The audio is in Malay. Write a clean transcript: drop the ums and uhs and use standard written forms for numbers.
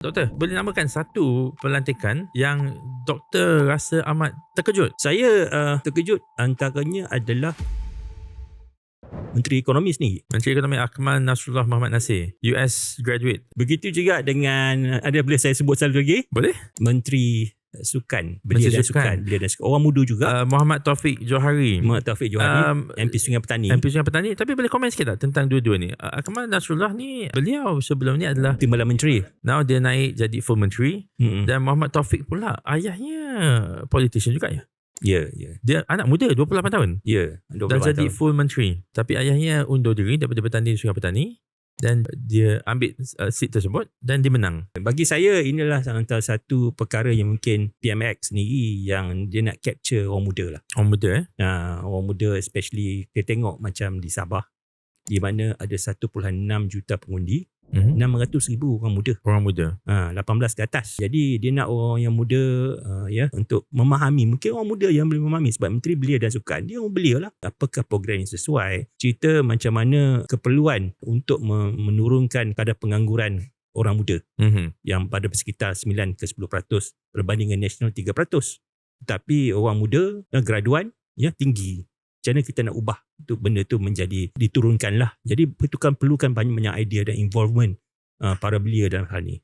Doktor, boleh namakan satu pelantikan yang doktor rasa amat terkejut? Saya terkejut antaranya adalah Menteri Ekonomi sendiri. Menteri Ekonomi Akmal Nasrullah Mohamad Nasir, US graduate. Begitu juga dengan, boleh saya sebut satu lagi? Boleh? Menteri Sukan, Belia dan Sukan. Orang muda juga. Muhammad Taufik Johari. Muhammad Taufik Johari, MP Sungai Petani. MP Sungai Petani. Tapi boleh komen sikit tak tentang dua-dua ni? Akmal Nasrullah ni, beliau sebelum ni adalah Timbalan Menteri. Now dia naik jadi full menteri. Dan Muhammad Taufik pula, ayahnya politician juga ya? Ya. Dia anak muda, 28 tahun. Ya, Dah jadi full menteri. Tapi ayahnya undur diri daripada bertanding Sungai Petani. Dan dia ambil seat tersebut dan dia menang. Bagi saya inilah antara satu perkara yang mungkin PMX sendiri yang dia nak capture orang muda lah. Orang muda orang muda especially kita tengok macam di Sabah di mana ada 1.6 juta pengundi. 600,000 orang muda. Orang muda. 18 ke atas. Jadi dia nak orang yang muda untuk memahami. Mungkin orang muda yang boleh memahami sebab Menteri Belia dan Sukan dia orang belia lah. Apakah program yang sesuai? Cerita macam mana keperluan untuk menurunkan kadar pengangguran orang muda yang pada sekitar 9 ke 10% berbandingan nasional 3%. Tetapi orang muda graduan tinggi. Macam mana kita nak ubah benda tu menjadi diturunkan lah. Jadi perlukan banyak idea dan involvement para belia dalam hal ni.